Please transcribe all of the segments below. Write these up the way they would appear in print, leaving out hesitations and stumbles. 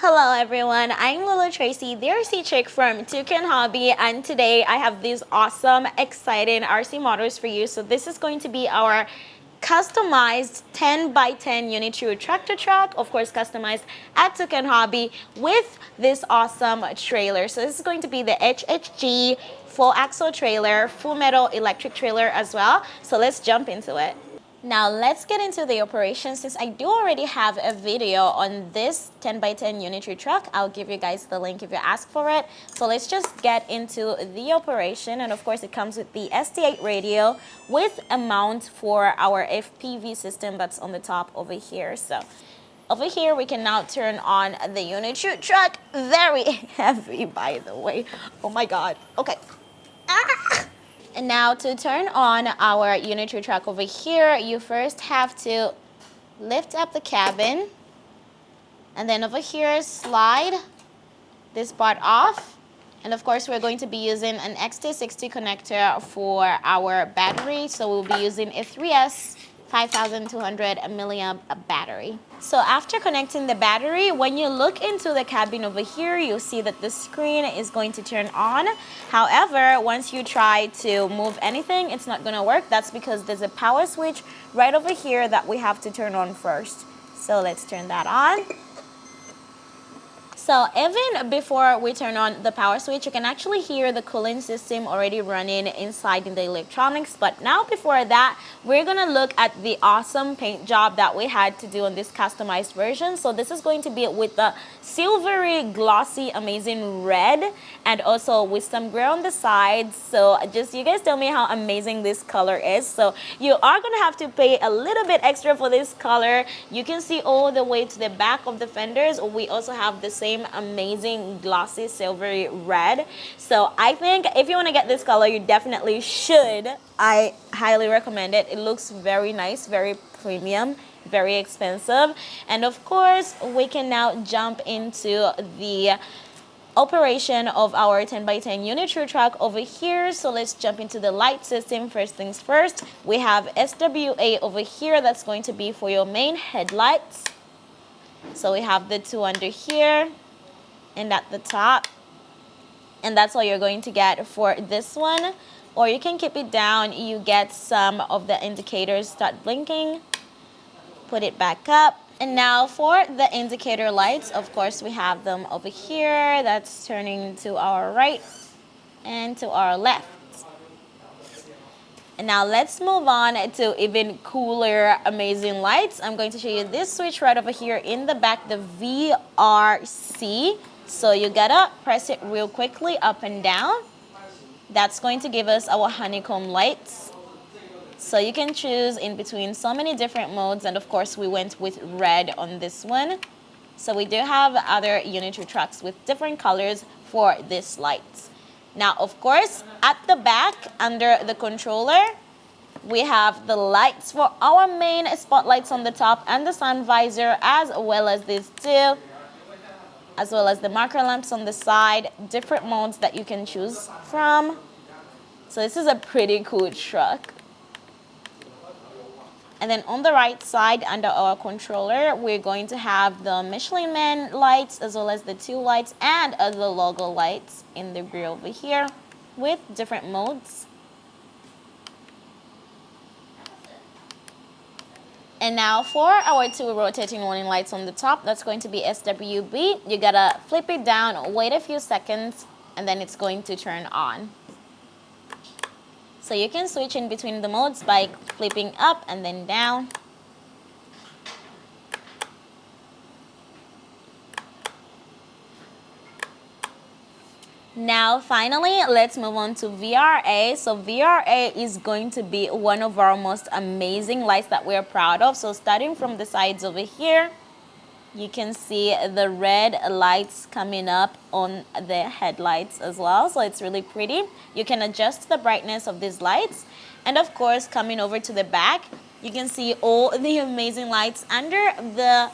Hello everyone, I'm Lulu Tracy, the RC chick from Toucan Hobby, and today I have these awesome, exciting RC models for you. So this is going to be our customized 10 by 10 Unitru tractor truck, of course customized at Toucan Hobby with this awesome trailer. So this is going to be the HHG full axle trailer, full metal electric trailer as well. So let's jump into it. Now let's get into the operation. Since I do already have a video on this 10 by 10 Unitru truck, I'll give you guys the link if you ask for it. So let's just get into the operation. And of course it comes with the ST8 radio with a mount for our FPV system that's on the top over here. So over here we can now turn on the Unitru truck. Very heavy, by the way. Oh my God. Okay. Ah! And now to turn on our Unitru truck over here, you first have to lift up the cabin, and then over here slide this part off. And of course we're going to be using an XT60 connector for our battery, so we'll be using a 3S 5200 milliamp battery. So after connecting the battery, when you look into the cabin over here, you'll see that the screen is going to turn on. However, once you try to move anything, it's not going to work. That's because there's a power switch right over here that we have to turn on first. So let's turn that on. So even before we turn on the power switch, you can actually hear the cooling system already running inside in the electronics. But now before that, we're gonna look at the awesome paint job that we had to do on this customized version. So this is going to be with the silvery, glossy, amazing red, and also with some gray on the sides. So just you guys tell me how amazing this color is. So you are gonna have to pay a little bit extra for this color. You can see all the way to the back of the fenders. We also have the same amazing glossy silvery red. So I think if you want to get this color, you definitely should. I highly recommend it. It looks very nice, very premium, very expensive. And of course we can now jump into the operation of our 10 by 10 Unitru truck over here. So let's jump into the light system. First things first, we have SWA over here. That's going to be for your main headlights. So we have the two under here and at the top, and that's all you're going to get for this one. Or you can keep it down, you get some of the indicators start blinking, put it back up. And now for the indicator lights, of course we have them over here. That's turning to our right and to our left. And now let's move on to even cooler, amazing lights. I'm going to show you this switch right over here in the back, the VRC. So you gotta press it real quickly up and down. That's going to give us our honeycomb lights. So you can choose in between so many different modes, and of course we went with red on this one. So we do have other Unitru trucks with different colors for this lights. Now, of course, at the back under the controller, we have the lights for our main spotlights on the top and the sun visor, as well as these two, as well as the marker lamps on the side, different modes that you can choose from. So this is a pretty cool truck. And then on the right side under our controller, we're going to have the Michelin Man lights, as well as the two lights and the logo lights in the grill over here with different modes. And now for our two rotating warning lights on the top, that's going to be SWB. You gotta flip it down, wait a few seconds, and then it's going to turn on. So you can switch in between the modes by flipping up and then down. Now finally, let's move on to VRA. So VRA is going to be one of our most amazing lights that we're proud of. So starting from the sides over here, you can see the red lights coming up on the headlights as well. So it's really pretty. You can adjust the brightness of these lights. And of course, coming over to the back, you can see all the amazing lights under the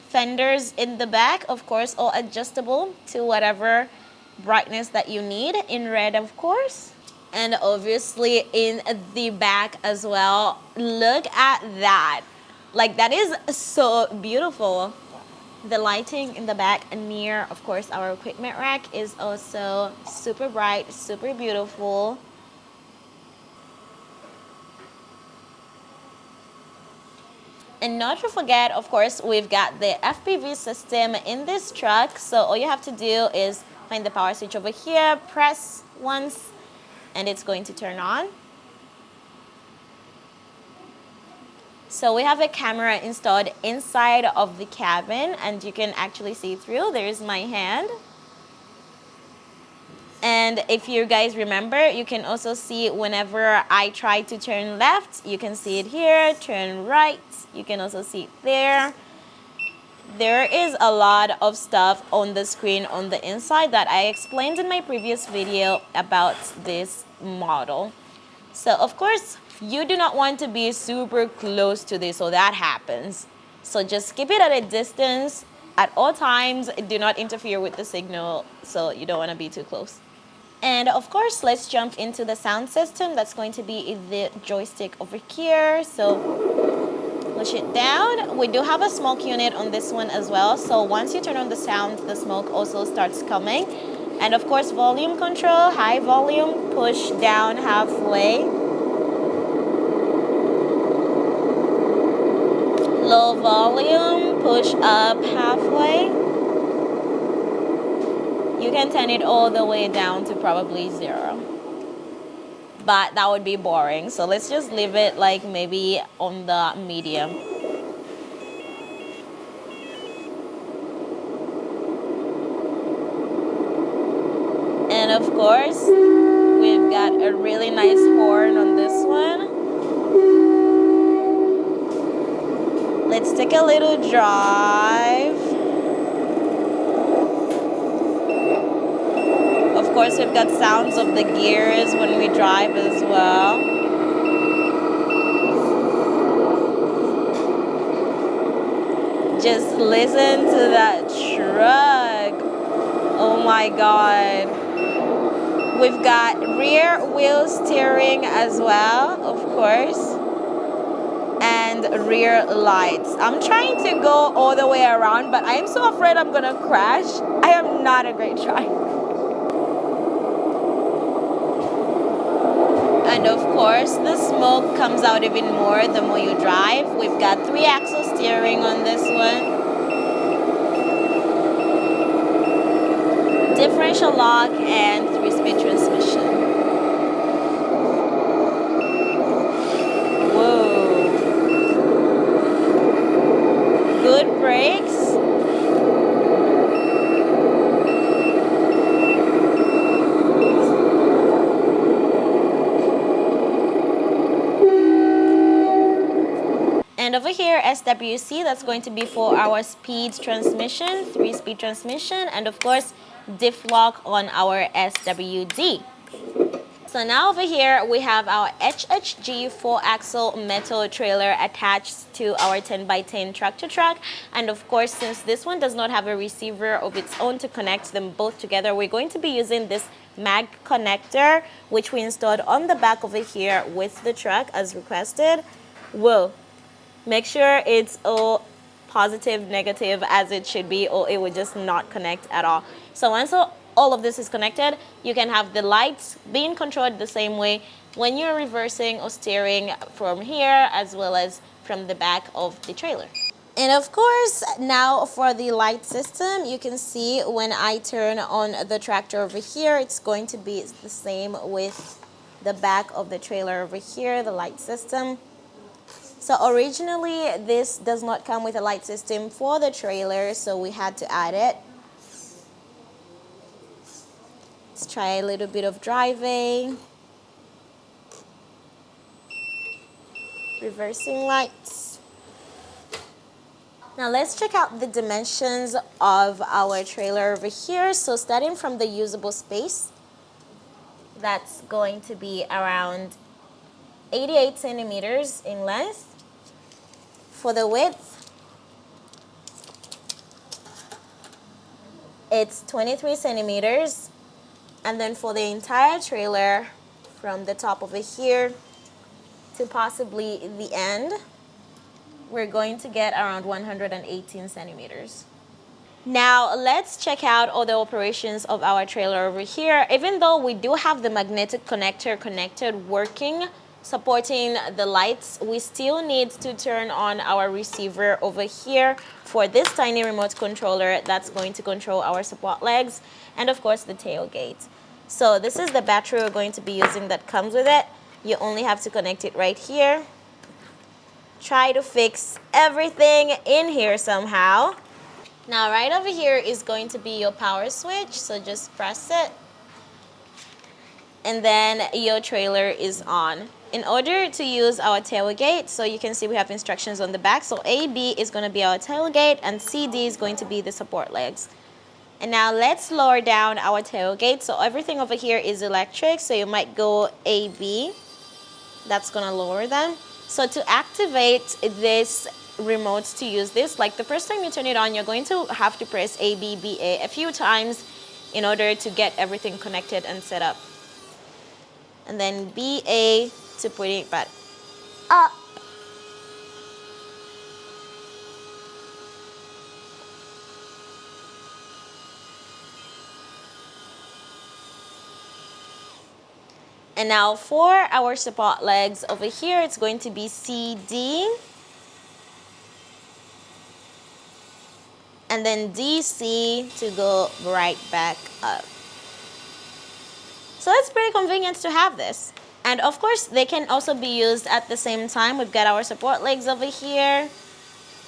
fenders in the back. Of course, all adjustable to whatever brightness that you need, in red of course. And obviously in the back as well. Look at that. Like, that is so beautiful. The lighting in the back near, of course, our equipment rack is also super bright, super beautiful. And not to forget, of course, we've got the FPV system in this truck. So all you have to do is find the power switch over here, press once, and it's going to turn on. So we have a camera installed inside of the cabin, and you can actually see through. There's my hand. And if you guys remember, you can also see whenever I try to turn left, you can see it here, turn right, you can also see it there. There is a lot of stuff on the screen on the inside that I explained in my previous video about this model. So of course, you do not want to be super close to this so that happens. So just keep it at a distance at all times. Do not interfere with the signal, so you don't want to be too close. And of course, let's jump into the sound system. That's going to be the joystick over here. So push it down. We do have a smoke unit on this one as well. So once you turn on the sound, the smoke also starts coming. And of course, volume control, high volume, push down halfway. Low volume, push up halfway. You can turn it all the way down to probably 0. But that would be boring. So let's just leave it like maybe on the medium. And of course, we've got a really nice horn on this one. Let's take a little drive. Of course, we've got sounds of the gears when we drive as well. Just listen to that truck. Oh my God. We've got rear wheel steering as well, of course. And rear lights. I'm trying to go all the way around, but I am so afraid I'm gonna crash. I am not a great driver. And of course, the smoke comes out even more the more you drive. We've got 3-axle steering on this one. Differential lock and 3-speed transmission. Whoa. Good brakes. And over here, SWC, that's going to be for our speed transmission, 3-speed transmission, and of course, diff lock on our SWD. So now over here, we have our HHG 4-axle metal trailer attached to our 10x10 tractor-truck. And of course, since this one does not have a receiver of its own to connect them both together, we're going to be using this mag connector, which we installed on the back over here with the truck as requested. Whoa. Make sure it's all positive, negative as it should be, or it would just not connect at all. So once all of this is connected, you can have the lights being controlled the same way when you're reversing or steering from here as well as from the back of the trailer. And of course, now for the light system, you can see when I turn on the tractor over here, it's going to be the same with the back of the trailer over here, the light system. So originally, this does not come with a light system for the trailer, so we had to add it. Let's try a little bit of driving. Reversing lights. Now let's check out the dimensions of our trailer over here. So starting from the usable space, that's going to be around 88 centimeters in length. For the width, it's 23 centimeters. And then for the entire trailer, from the top over here to possibly the end, we're going to get around 118 centimeters. Now let's check out all the operations of our trailer over here. Even though we do have the magnetic connector connected working, supporting the lights, we still need to turn on our receiver over here for this tiny remote controller that's going to control our support legs and of course the tailgate. So this is the battery we're going to be using that comes with it. You only have to connect it right here. Try to fix everything in here somehow. Now right over here is going to be your power switch, so just press it and then your trailer is on. In order to use our tailgate, so you can see we have instructions on the back, so AB is going to be our tailgate and CD is going to be the support legs. And now let's lower down our tailgate. So everything over here is electric, so you might go AB. That's going to lower them. So to activate this remote, to use this, like the first time you turn it on, you're going to have to press ABBA a few times in order to get everything connected and set up. And then BA to put it back up. And now for our support legs over here, it's going to be CD. And then DC to go right back up. So it's pretty convenient to have this. And of course, they can also be used at the same time. We've got our support legs over here.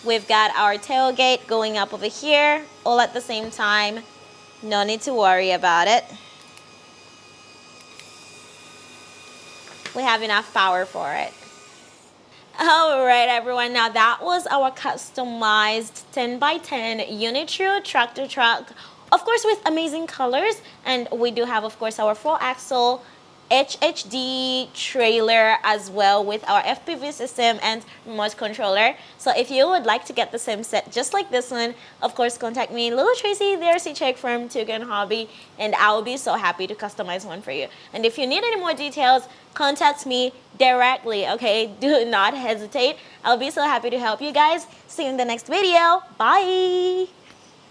We've got our tailgate going up over here, all at the same time. No need to worry about it. We have enough power for it. All right, everyone. Now that was our customized 10x10 Unitru tractor truck, of course, with amazing colors. And we do have, of course, our 4-axle HHG trailer as well with our FPV system and remote controller. So if you would like to get the same set just like this one, of course, contact me, Lulu Tracy, the RC Chick from Tugan Hobby, and I'll be so happy to customize one for you. And if you need any more details, contact me directly, okay? Do not hesitate. I'll be so happy to help you guys. See you in the next video. Bye!